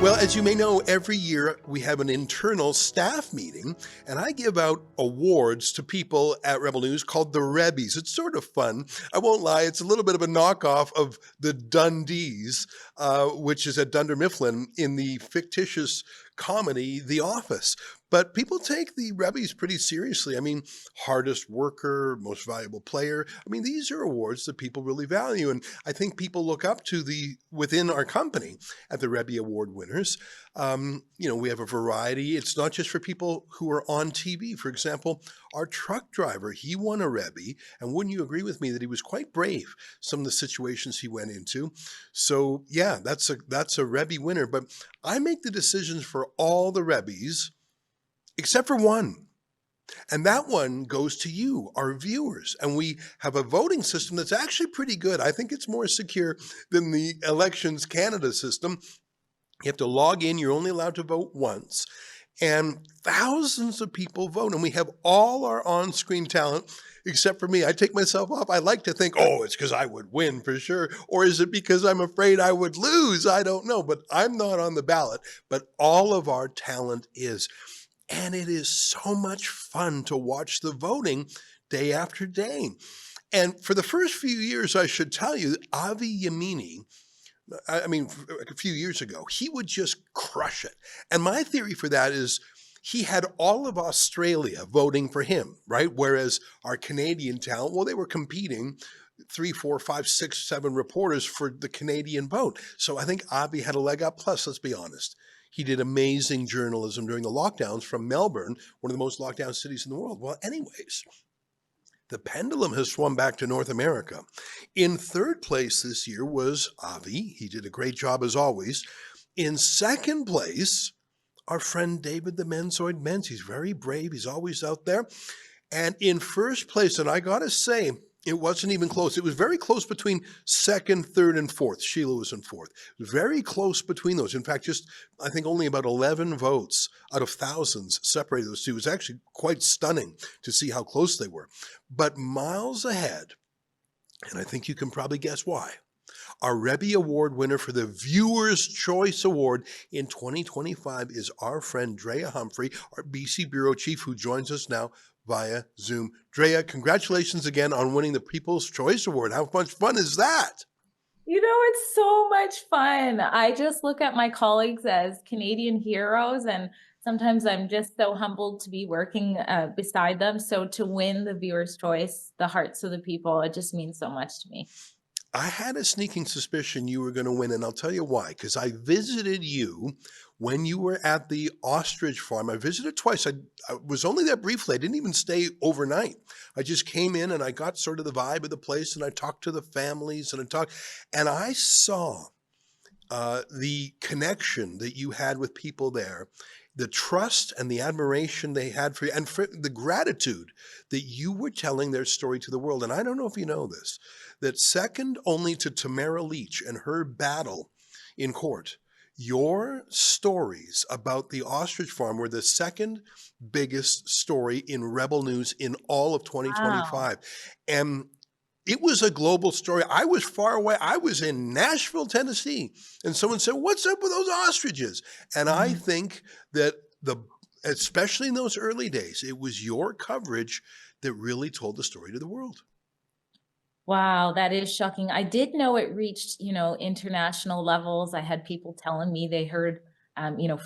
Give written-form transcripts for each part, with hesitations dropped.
Well, as you may know, every year we have an internal staff meeting, and I give out awards to people at Rebel News called the Rebies. It's sort of fun. I won't lie, it's a little bit of a knockoff of the Dundies, which is at Dunder Mifflin in the fictitious comedy The Office. But people take the Rebies pretty seriously. I mean, hardest worker, most valuable player. I mean, these are awards that people really value. And I think people look up to within our company at the Rebby Award winners. We have a variety. It's not just for people who are on TV. For example, our truck driver, he won a Rebby. And wouldn't you agree with me that he was quite brave, some of the situations he went into? So yeah, that's a Rebby winner. But I make the decisions for all the Rebbies except for one. And that one goes to you, our viewers. And we have a voting system that's actually pretty good. I think it's more secure than the Elections Canada system. You have to log in. You're only allowed to vote once. And thousands of people vote. And we have all our on-screen talent, except for me. I take myself off. I like to think, oh, it's because I would win for sure. Or is it because I'm afraid I would lose? I don't know. But I'm not on the ballot. But all of our talent is. And it is so much fun to watch the voting day after day. And for the first few years, I should tell you, Avi Yamini, a few years ago, he would just crush it. And my theory for that is he had all of Australia voting for him, right? Whereas our Canadian talent, well, they were competing 3, 4, 5, 6, 7 reporters for the Canadian vote. So I think Avi had a leg up. Plus, let's be honest, he did amazing journalism during the lockdowns from Melbourne, one of the most locked down cities in the world. Well, anyways, the pendulum has swung back to North America. In third place this year was Avi. He did a great job as always. In second place, our friend David the Menzoid Menz. He's very brave. He's always out there. And in first place, and I got to say, it wasn't even close. It was very close between second, third, and fourth. Sheila was in fourth. It was very close between those. In fact, I think only about 11 votes out of thousands separated those two. It was actually quite stunning to see how close they were. But miles ahead, and I think you can probably guess why, our Rebby Award winner for the Viewer's Choice Award in 2025 is our friend Drea Humphrey, our BC Bureau Chief, who joins us now via Zoom. Drea, congratulations again on winning the People's Choice Award. How much fun is that? It's so much fun. I just look at my colleagues as Canadian heroes, and sometimes I'm just so humbled to be working beside them. So to win the Viewer's Choice, the hearts of the people, it just means so much to me. I had a sneaking suspicion you were going to win, and I'll tell you why. Because I visited you when you were at the Ostrich farm. I visited twice. I was only there briefly. I didn't even stay overnight. I just came in and I got sort of the vibe of the place, and I talked to the families, and I saw the connection that you had with people there, the trust and the admiration they had for you, and for the gratitude that you were telling their story to the world. And I don't know if you know this, that second only to Tamara Leach and her battle in court, your stories about the Ostrich farm were the second biggest story in Rebel News in all of Wow. 2025. And it was a global story. I was far away. I was in Nashville, Tennessee. And someone said, what's up with those ostriches? And I Mhm. think that especially in those early days, it was your coverage that really told the story to the world. Wow, that is shocking. I did know it reached, international levels. I had people telling me they heard,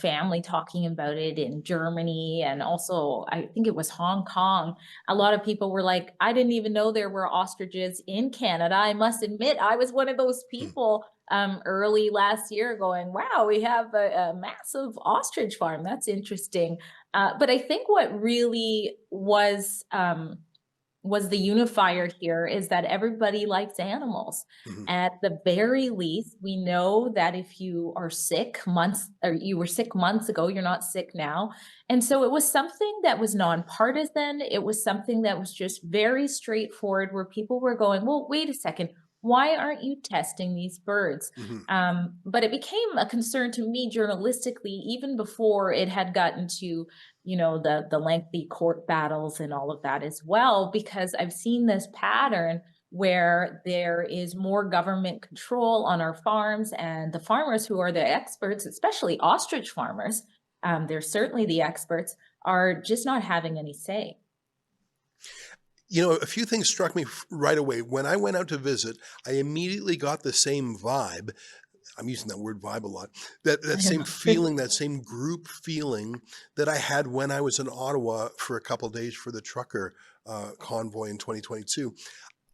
family talking about it in Germany, and also I think it was Hong Kong. A lot of people were like, I didn't even know there were ostriches in Canada. I must admit, I was one of those Hmm. people early last year going, wow, we have a massive ostrich farm. That's interesting. But I think what really was the unifier here is that everybody likes animals. Mhm. At the very least, we know that if you are sick months or you were sick months ago, you're not sick now. And so it was something that was nonpartisan. It was something that was just very straightforward where people were going, well, wait a second, why aren't you testing these birds? Mhm. But it became a concern to me journalistically, even before it had gotten to the lengthy court battles and all of that as well, because I've seen this pattern where there is more government control on our farms, and the farmers who are the experts, especially ostrich farmers, they're certainly the experts, are just not having any say. You know, a few things struck me right away. When I went out to visit, I immediately got the same vibe. I'm using that word vibe a lot. That same feeling, that same group feeling that I had when I was in Ottawa for a couple of days for the trucker convoy in 2022.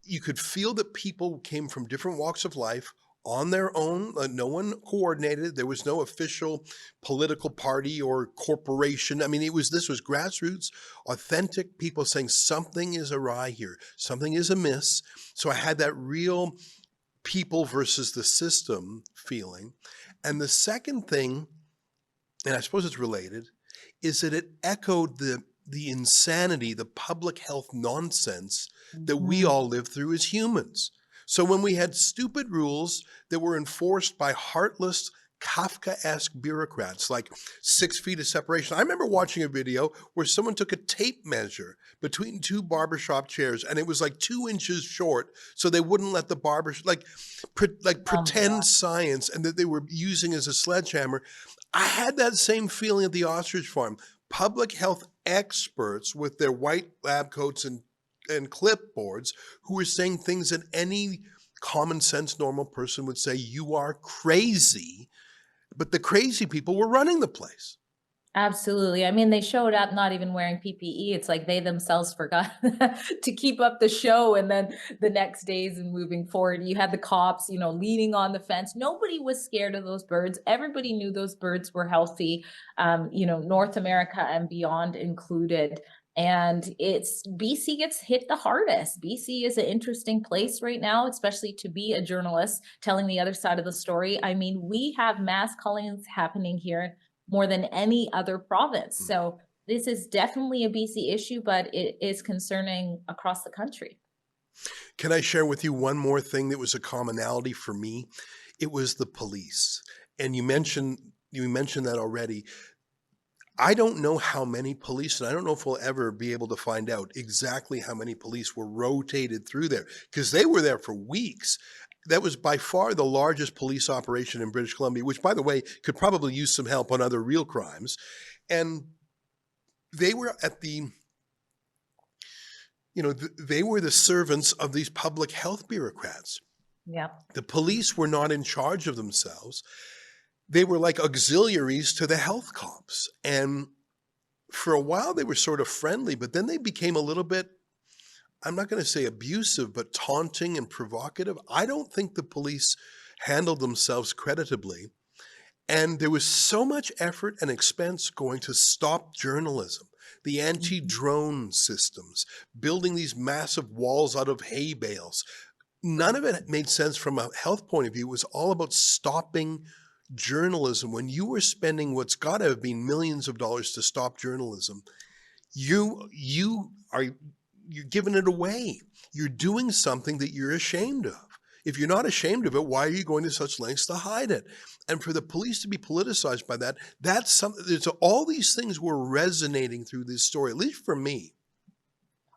You could feel that people came from different walks of life on their own. No one coordinated. There was no official political party or corporation. I mean, this was grassroots, authentic people saying something is awry here, something is amiss. So I had that real people versus the system feeling. And the second thing, and I suppose it's related, is that it echoed the insanity, the public health nonsense that we Mhm. all live through as humans. So when we had stupid rules that were enforced by heartless, Kafkaesque bureaucrats, like 6 feet of separation. I remember watching a video where someone took a tape measure between two barbershop chairs and it was like 2 inches short, so they wouldn't let the barber Oh my pretend God. science, and that they were using as a sledgehammer. I had that same feeling at the ostrich farm. Public health experts with their white lab coats and clipboards who were saying things that any common sense normal person would say, you are crazy. But the crazy people were running the place. Absolutely. I mean, they showed up not even wearing PPE. It's like they themselves forgot to keep up the show. And then the next days and moving forward, you had the cops, leaning on the fence. Nobody was scared of those birds. Everybody knew those birds were healthy, North America and beyond included. And it's BC gets hit the hardest. BC is an interesting place right now, especially to be a journalist telling the other side of the story. I mean, we have mass cullings happening here more than any other province. Mm. So this is definitely a BC issue, but it is concerning across the country. Can I share with you one more thing that was a commonality for me? It was the police. And you mentioned that already. I don't know how many police, and I don't know if we'll ever be able to find out exactly how many police were rotated through there, because they were there for weeks. That was by far the largest police operation in British Columbia, which, by the way, could probably use some help on other real crimes. And they were at they were the servants of these public health bureaucrats. Yeah. The police were not in charge of themselves. They were like auxiliaries to the health cops. And for a while, they were sort of friendly, but then they became a little bit, I'm not going to say abusive, but taunting and provocative. I don't think the police handled themselves creditably. And there was so much effort and expense going to stop journalism, the Mhm. anti-drone systems, building these massive walls out of hay bales. None of it made sense from a health point of view. It was all about stopping journalism. When you were spending what's got to have been millions of dollars to stop journalism, you're giving it away. You're doing something that you're ashamed of. If you're not ashamed of it, why are you going to such lengths to hide it? And for the police to be politicized by that, that's something. There's all these things were resonating through this story, at least for me.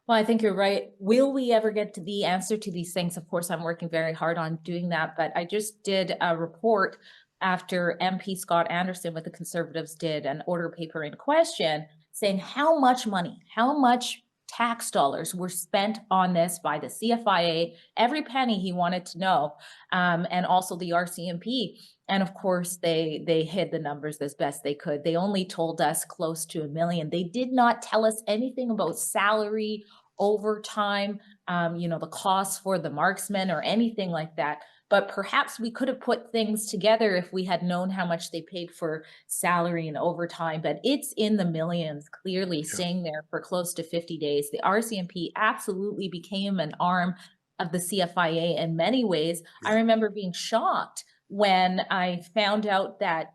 Well, I think you're right. Will we ever get to the answer to these things? Of course, I'm working very hard on doing that. But I just did a report after MP Scott Anderson with the Conservatives did an order paper in question saying how much money, how much tax dollars were spent on this by the CFIA, every penny he wanted to know, and also the RCMP. And of course, they hid the numbers as best they could. They only told us close to 1 million. They did not tell us anything about salary, overtime, the costs for the marksmen or anything like that. But perhaps we could have put things together if we had known how much they paid for salary and overtime. But it's in the millions, clearly Yeah, staying there for close to 50 days. The RCMP absolutely became an arm of the CFIA in many ways. I yeah. remember being shocked when I found out that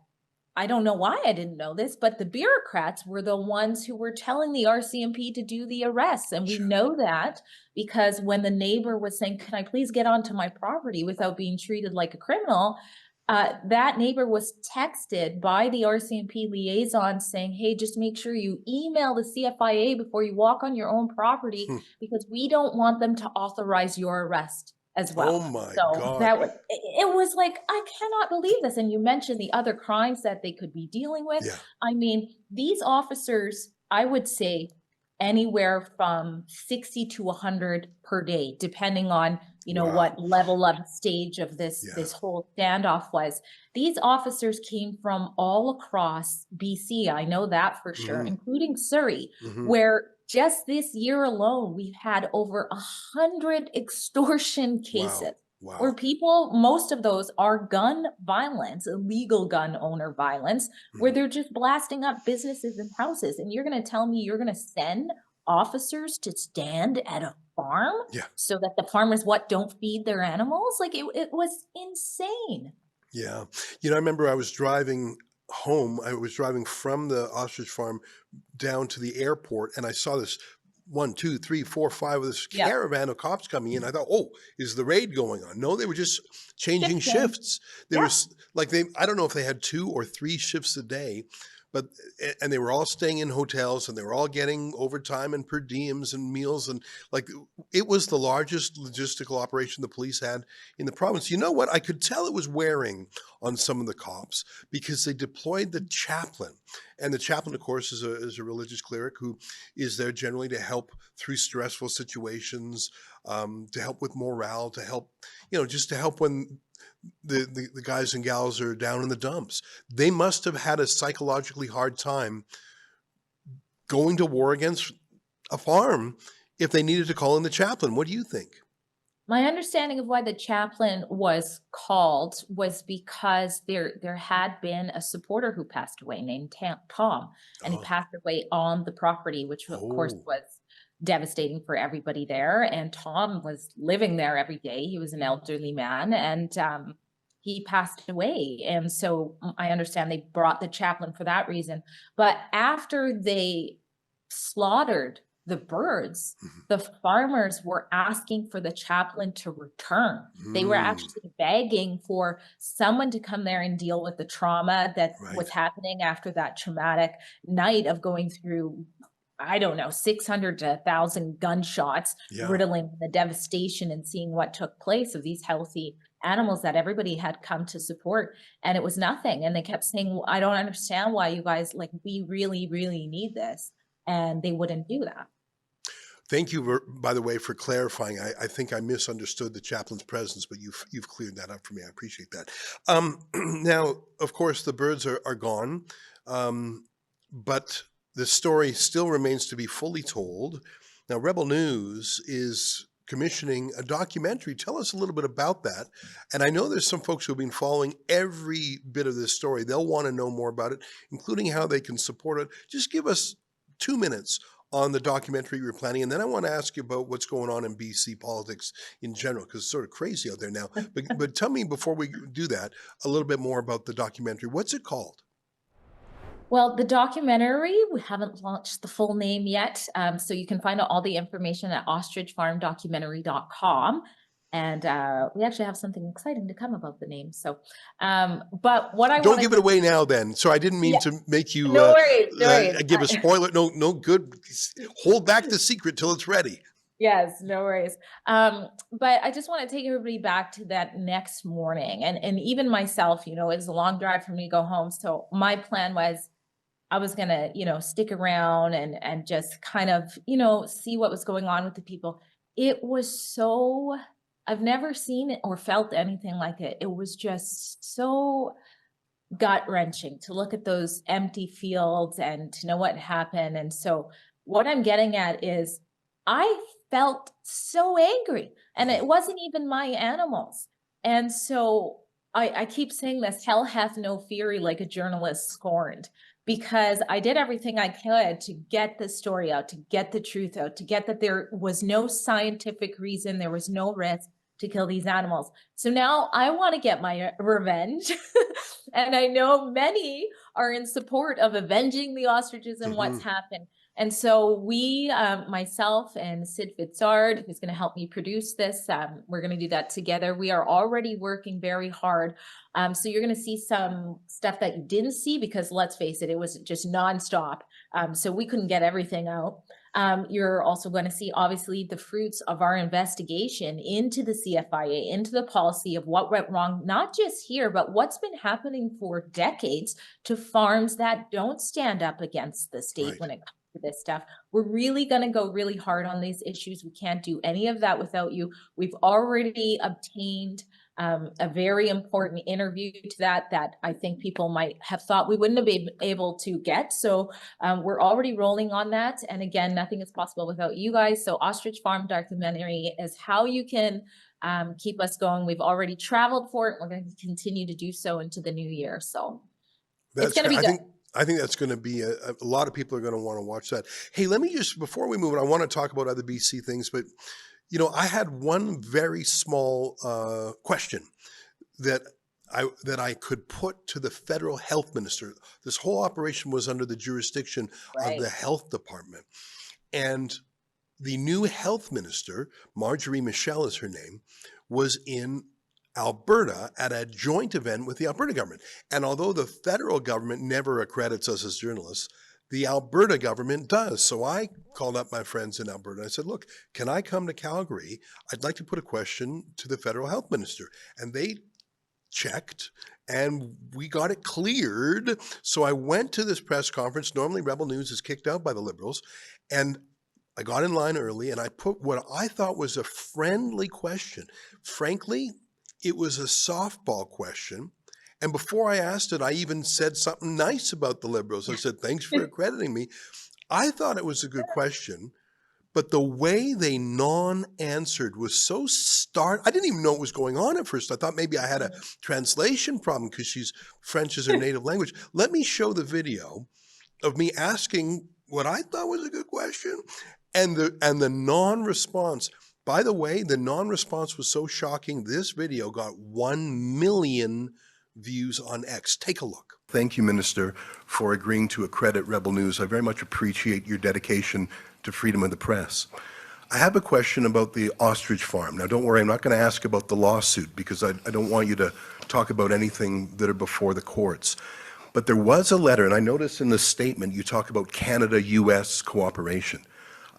I don't know why I didn't know this, but the bureaucrats were the ones who were telling the RCMP to do the arrests. And we Sure. know that because when the neighbor was saying, "Can I please get onto my property without being treated like a criminal?" That neighbor was texted by the RCMP liaison saying, hey, just make sure you email the CFIA before you walk on your own property, Hmm. because we don't want them to authorize your arrest as Oh well. my So God. that was, it was like, I cannot believe this. And you mentioned the other crimes that they could be dealing with. Yeah. I mean, these officers, I would say anywhere from 60 to 100 per day, depending on, Wow. what level of stage of this Yeah. this whole standoff was. These officers came from all across BC, I know that for sure, Hmm. including Surrey, Hmm. where just this year alone we've had over 100 extortion cases Wow. Wow. where people, most of those are gun violence, illegal gun owner violence, where Hmm. they're just blasting up businesses and houses. And you're going to tell me you're going to send officers to stand at a farm Yeah. so that the farmers don't feed their animals? Like it was insane. Yeah. I remember I was driving home. I was driving from the ostrich farm down to the airport, and I saw this one, two, three, four, five of this Yeah. caravan of cops coming in. I thought, oh, is the raid going on? No, they were just changing Shifting. shifts. There Yeah. was like I don't know if they had 2 or 3 shifts a day, but and they were all staying in hotels, and they were all getting overtime and per diems and meals, and like it was the largest logistical operation the police had in the province. You know what? I could tell it was wearing on some of the cops because they deployed the chaplain. And the chaplain, of course, is a religious cleric who is there generally to help through stressful situations, to help with morale, to help, just to help when the guys and gals are down in the dumps. They must have had a psychologically hard time going to war against a farm if they needed to call in the chaplain. What do you think? My understanding of why the chaplain was called was because there had been a supporter who passed away named Tom, and he Oh, passed away on the property, which of course oh, was devastating for everybody there. And Tom was living there every day. He was an elderly man, and he passed away. And so I understand they brought the chaplain for that reason. But after they slaughtered the birds, mhm. the farmers were asking for the chaplain to return. They were Mm, actually begging for someone to come there and deal with the trauma that right. was happening after that traumatic night of going through, I don't know, 600 to 1,000 gunshots, Yeah. riddling the devastation and seeing what took place of these healthy animals that everybody had come to support. And it was nothing. And they kept saying, well, I don't understand why you guys, like, we really, really need this. And they wouldn't do that. Thank you, by the way, for clarifying. I think I misunderstood the chaplain's presence, but you've cleared that up for me. I appreciate that. Now, of course, the birds are gone, but the story still remains to be fully told. Now, Rebel News is commissioning a documentary. Tell us a little bit about that. And I know there's some folks who have been following every bit of this story. They'll want to know more about it, including how they can support it. Just give us 2 minutes on the documentary you're planning, and then I want to ask you about what's going on in BC politics in general, because it's sort of crazy out there now. But tell me before we do that a little bit more about the documentary. What's it called? Well, the documentary, we haven't launched the full name yet. So you can find out all the information at ostrichfarmdocumentary.com. And we actually have something exciting to come about the name. So, but what I Don't wanted give it to, away now. Then, so I didn't mean yeah, to make you no worries, no worries. give a spoiler. No, no good. Hold back the secret till it's ready. Yes, no worries. But I just want to take everybody back to that next morning. And even myself, it's a long drive for me to go home. So my plan was I was gonna, stick around and just kind of, see what was going on with the people. It was so, I've never seen it or felt anything like it. It was just so gut wrenching to look at those empty fields and to know what happened. And so what I'm getting at is I felt so angry, and Mhm. it wasn't even my animals. And so I keep saying this, hell hath no fury like a journalist scorned, because I did everything I could to get the story out, to get the truth out, to get that there was no scientific reason, there was no risk to kill these animals. So now I want to get my revenge. And I know many are in support of avenging the ostriches and what's Mhm. happened. And so we, myself and Sid Fitzard, who's going to help me produce this, we're going to do that together. We are already working very hard. So you're going to see some stuff that you didn't see because let's face it, it was just nonstop. So we couldn't get everything out. You're also going to see, obviously, the fruits of our investigation into the CFIA, into the policy of what went wrong, not just here, but what's been happening for decades to farms that don't stand up against the state Right. when it comes to this stuff. We're really going to go really hard on these issues. We can't do any of that without you. We've already obtained a very important interview to that I think people might have thought we wouldn't have been able to get. So we're already rolling on that. And again, nothing is possible without you guys. So Ostrich Farm documentary is how you can keep us going. We've already traveled for it. We're going to continue to do so into the new year. So it's going to be good. I think that's going to be a lot of people are going to want to watch that. Hey, let me just, before we move on, I want to talk about other BC things, but I had one very small question that I could put to the federal health minister. This whole operation was under the jurisdiction of the health department. And the new health minister, Marjorie Michel is her name, was in Alberta at a joint event with the Alberta government. And although the federal government never accredits us as journalists, the Alberta government does. So I called up my friends in Alberta. I said, look, can I come to Calgary? I'd like to put a question to the federal health minister. And they checked and we got it cleared. So I went to this press conference. Normally Rebel News is kicked out by the Liberals. And I got in line early and I put what I thought was a friendly question. Frankly, it was a softball question. And before I asked it, I even said something nice about the Liberals. I said, thanks for accrediting me. I thought it was a good question, but the way they non-answered was so stark. I didn't even know what was going on at first. I thought maybe I had a translation problem because French is her native language. Let me show the video of me asking what I thought was a good question and the non-response. By the way, the non-response was so shocking. This video got 1 million views on X. Take a look. Thank you, Minister, for agreeing to accredit Rebel News. I very much appreciate your dedication to freedom of the press. I have a question about the Ostrich farm. Now, don't worry, I'm not going to ask about the lawsuit because I don't want you to talk about anything that are before the courts. But there was a letter, and I noticed in the statement you talk about Canada-U.S. cooperation.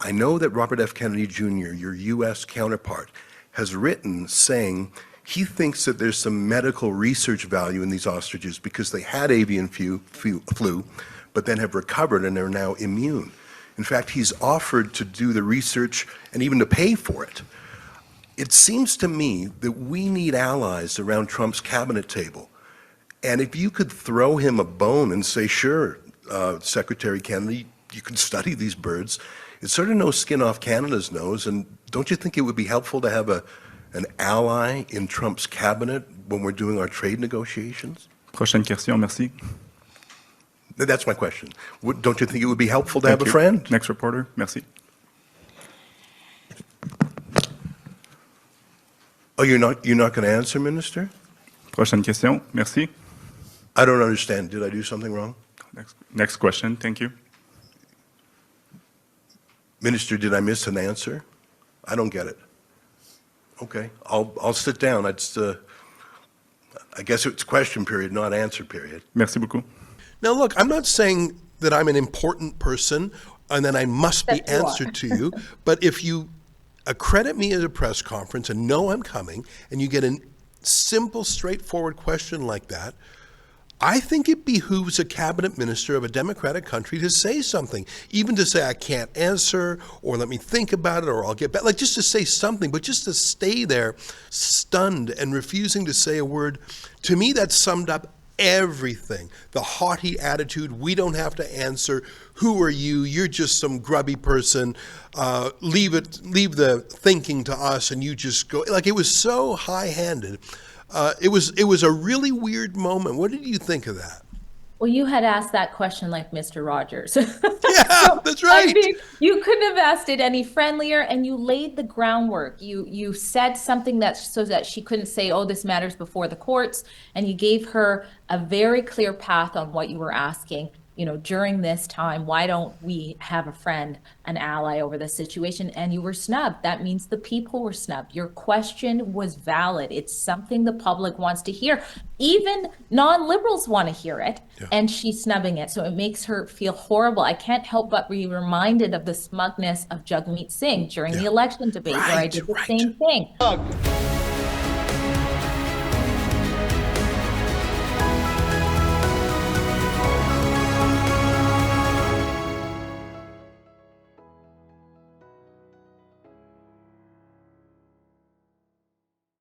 I know that Robert F. Kennedy Jr., your U.S. counterpart, has written saying he thinks that there's some medical research value in these ostriches because they had avian flu, but then have recovered and are now immune. In fact, he's offered to do the research and even to pay for it. It seems to me that we need allies around Trump's cabinet table. And if you could throw him a bone and say, sure, Secretary Kennedy, you can study these birds, it's sort of no skin off Canada's nose. And don't you think it would be helpful to have an ally in Trump's cabinet when we're doing our trade negotiations? Prochaine question, merci. That's my question. Don't you think it would be helpful to have a friend? Next reporter, merci. Oh, you're not going to answer, Minister? Prochaine question, merci. I don't understand. Did I do something wrong? Next question, thank you. Minister, did I miss an answer? I don't get it. Okay, I'll sit down. I guess it's question period, not answer period. Merci beaucoup. Now, look, I'm not saying that I'm an important person and that I must be answered to you, but if you accredit me at a press conference and know I'm coming, and you get a simple, straightforward question like that, I think it behooves a cabinet minister of a democratic country to say something, even to say I can't answer, or let me think about it, or I'll get back, like just to say something, but just to stay there stunned and refusing to say a word. To me, that summed up everything. The haughty attitude, we don't have to answer. Who are you? You're just some grubby person. Leave the thinking to us, and you just go. Like, it was so high-handed. It was a really weird moment. What did you think of that? Well, you had asked that question like Mr. Rogers. Yeah, that's right. I mean, you couldn't have asked it any friendlier, and you laid the groundwork. You said something so that she couldn't say, oh, this matters before the courts, and you gave her a very clear path on what you were asking. during this time, why don't we have a friend, an ally over this situation? And you were snubbed. That means the people were snubbed. Your question was valid. It's something the public wants to hear. Even non-liberals want to hear it, and she's snubbing it. So it makes her feel horrible. I can't help but be reminded of the smugness of Jagmeet Singh during the election debate, where I did the same thing.